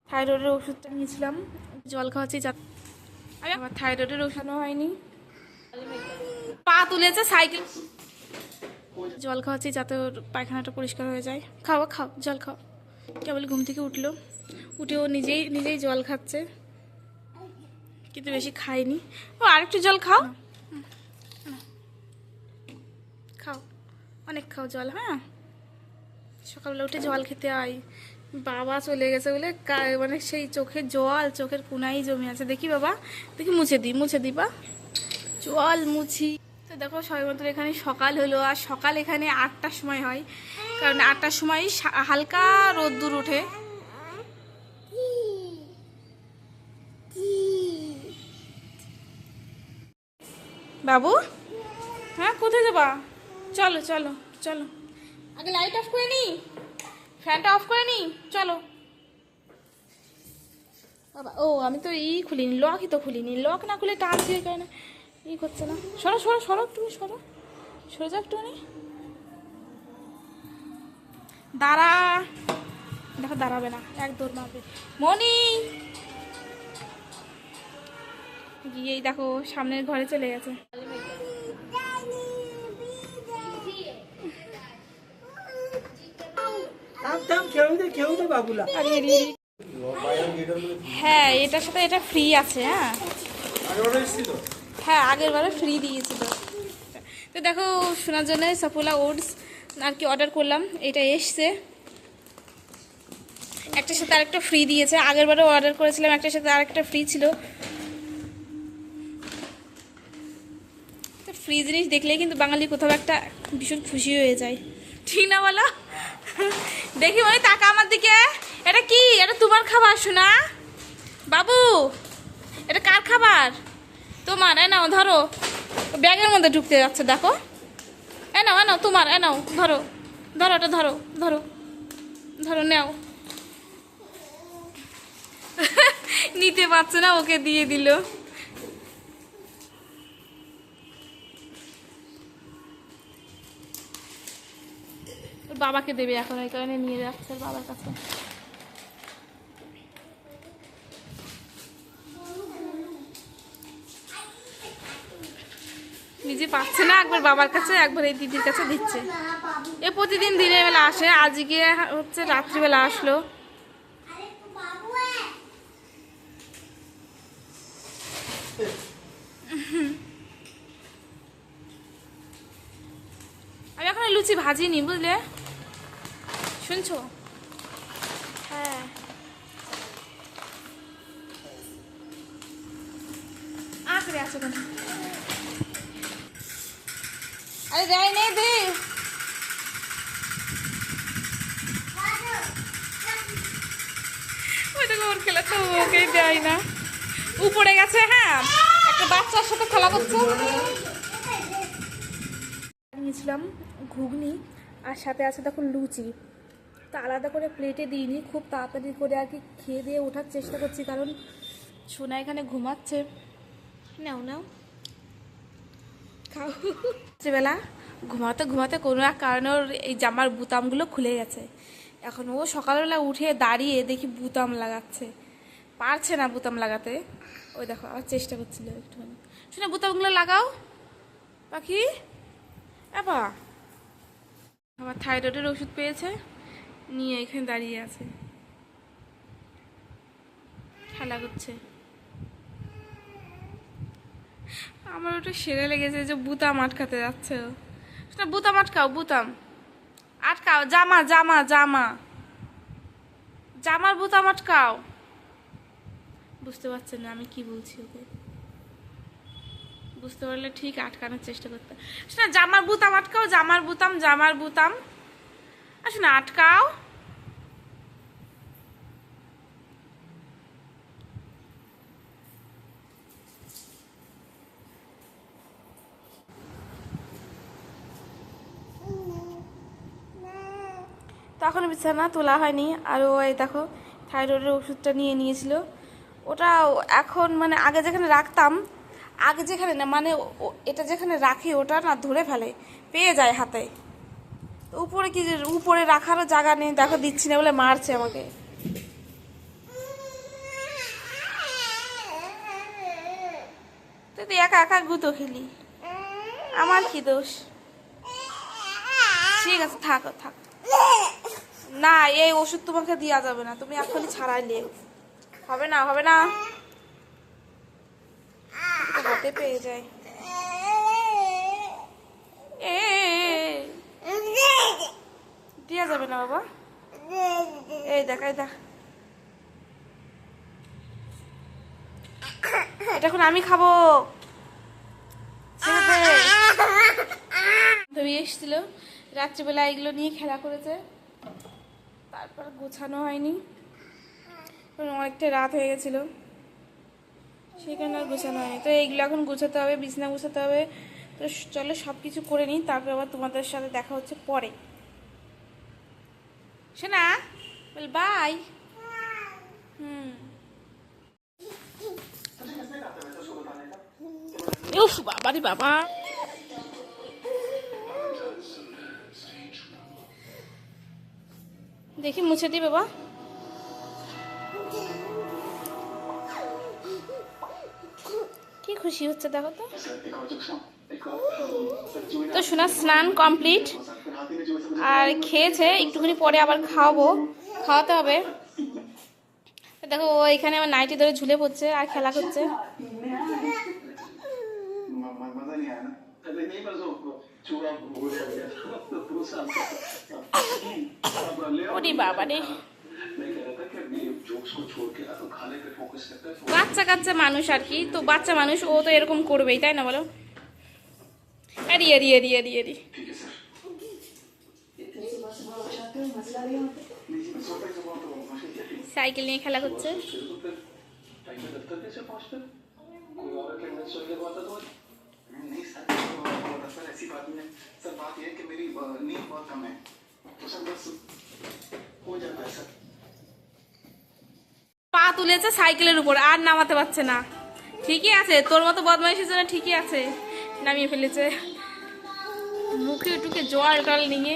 থাইরয়েডের ওষুধটা নিয়েছিলাম, জল খাওয়াচ্ছি আবার থাইরয়েডের ওষুধও হয়নি, পা তুলেছে সাইকেল, জল খাওয়াচ্ছি যাতে ওর পায়খানাটা পরিষ্কার হয়ে যায়। খাও খাও, জল খাও। কেবল ঘুম থেকে উঠলো, উঠে ও নিজেই নিজেই জল খাচ্ছে, কিন্তু বেশি খায়নি। ও আরেকটু জল খাও, খাও, অনেক খাও জল। হ্যাঁ, সকালবেলা উঠে জল খেতে হয়। বাবা চলে গেছে বলে মানে সেই চোখের জল চোখের কোনায় জমে আছে। দেখি বাবা, দেখি মুছে দিই বা জল মুছি। তো দেখো সবাই মাত্র এখানে সকাল হলো, আর সকাল এখানে 8টার সময় হয়, কারণ 8টার সময় হালকা রোদ্দুর ওঠে। বাবু, হ্যাঁ কোথায় যাবা? চলো চলো চলো, আগে লাইট অফ করে নি, ফ্যানটা অফ করে নি, চলো। বাবা, ও আমি তো খুলিনি, লকই তো খুলিনি, লক না খুলে টানছি কেন করছে না। সরো সরো সরো, তুমি সরো, সরে যাও একটুখানি। দাঁড়া, দেখো দাঁড়াবে না, এক দৌড় মারবে। মনি গিয়েই দেখো সামনের ঘরে চলে গেছে। হ্যাঁ, এটার সাথে এটা ফ্রি আছে। হ্যাঁ হ্যাঁ, আগের বারে ফ্রি দিয়েছিল। তো দেখো শোনার জন্য সাফোলা ওটস আর কি অর্ডার করলাম, এটা এসছে, একটার সাথে আরেকটা ফ্রি দিয়েছে। আগের বারে অর্ডার করেছিলাম, একটার সাথে আরেকটা ফ্রি ছিল। তো ফ্রি জিনিস দেখলেই কিন্তু বাঙালি কোথাও একটা ভীষণ খুশি হয়ে যায়, ঠিক না বলো? দেখি মানে টাকা আমার দিকে, এটা কি? এটা তোমার খাবার শোনা বাবু, এটা কার খাবার? তোমার। নাও ধরো, ব্যাগের মধ্যে ঢুকতে যাচ্ছে, দেখো। নাও তোমার, নাও ধরো ধরো, এটা ধরো ধরো ধরো, নাও। নিতে পারছে না, ওকে দিয়ে দিল। ওর বাবাকে দেবে এখন, ওই কারণে নিয়ে যাচ্ছে ওর বাবার কাছে। নিজে পাচ্ছে না, একবার বাবার কাছে একবার এই দিদির কাছে দিচ্ছে। এ প্রতিদিন দিনের বেলা আসে, আজকে হচ্ছে রাত্রিবেলা আসলো। আমি এখন লুচি ভাজিনি, বুঝলে, শুনছো? হ্যাঁ, আঁকড়ে আছো কেন? আরে দেয় নেই, দে। ওর খেলা তো ওকে দেয় না, উপরে গেছে। হ্যাঁ, একটা বাচ্চার সাথে খেলা করছে। নিয়েছিলাম ঘুগনি, আর সাথে আছে দেখুন লুচি। তো আলাদা করে প্লেটে দিইনি, খুব তাড়াতাড়ি করে আর কি খেয়ে দিয়ে ওঠার চেষ্টা করছি, কারণ সোনা এখানে ঘুমাচ্ছে। নাও নাও, খাও। রাত্রিবেলা ঘুমাতে ঘুমাতে কোনো এক কারণে ওর এই জামার বুতামগুলো খুলে গেছে। এখন ও সকালবেলা উঠে দাঁড়িয়ে দেখি বুতাম লাগাচ্ছে, পারছে না বুতাম লাগাতে। ওই দেখো আবার চেষ্টা করছিল একটুখানি। শোনা, বুতামগুলো লাগাও পাখি। আবার থাইরয়েডের ওষুধ পেয়েছে, নিয়ে এখানে দাঁড়িয়ে আছে, খেলা করছে। আমার ওটা সেরে লেগেছে যে বুতাম আটকাতে যাচ্ছে। সেটা বুতাম আটকাও, বুতাম আটকাও, জামা জামা জামা, জামার বুতাম আটকাও। বুঝতে পারছে না আমি কি বলছি ওকে, বুঝতে পারলে ঠিক আটকানোর চেষ্টা করতে। সেটা জামার বুতাম আটকাও, জামার বুতাম, জামার বুতাম, আসলে আটকাও। তখন বিছানা তোলা হয়নি। আর ওই দেখো থাইরয়েডের ওষুধটা নিয়ে নিয়েছিল, ওটা এখন মানে আগে যেখানে রাখতাম, আগে যেখানে না মানে এটা যেখানে রাখি ওটা না ধরে ফেলে, পেয়ে যায় হাতে। তো উপরে কি, উপরে রাখারও জায়গা নেই, দেখো দিচ্ছি না বলে মারছে আমাকে। তুই একা একা গুতো খেলি, আমার কি দোষ? ঠিক আছে থাকো থাক। না এই ওষুধ তোমাকে দেওয়া যাবে না, তুমি এখনই ছাড়াইলে হবে না, হবে না, হাতে পেয়ে যায়। দেওয়া যাবে না বাবা, এই দেখ এই দেখ, এটা এখন আমি খাবো। বান্ধবী এসেছিল রাত্রিবেলা, এগুলো নিয়ে খেলা করেছে, তারপর গোছানো হয়নি, অনেকটা রাত হয়ে গেছিল, সেখানে আর গোছানো হয়নি। তো এইগুলো এখন গোছাতে হবে, বিছানা গোছাতে হবে। তো চলো সব কিছু করে নিই, তারপর আবার তোমাদের সাথে দেখা হচ্ছে পরে। শোনা বল বাই। উফ বাবা রে বাবা, দেখি মুছে দি বাবা। কি খুশি হচ্ছে দেখো তো। তো শোনা স্নান কমপ্লিট আর খেয়েছে, একটুখানি পরে আবার খাওয়াতে হবে। দেখো ও এখানে আমার নাইটি ধরে ঝুলে পড়ছে আর খেলা করছে। ওরে বাবা রে, বাচ্চা কাচ্চা মানুষ আর কি, তো বাচ্চা মানুষ ও তো এরকম করবেই, তাই না বলো? আরে আরে আরে আরে আরে, সাইকেল নিয়ে খেলা করছে। পা তুলেছে সাইকেলের উপর, আর নামাতে পারছে না। ঠিকই আছে, তোর মতো বদমাইশের জন্য ঠিকই আছে, নামিয়ে ফেলেছে। মুখে টুকে জল টল নিয়ে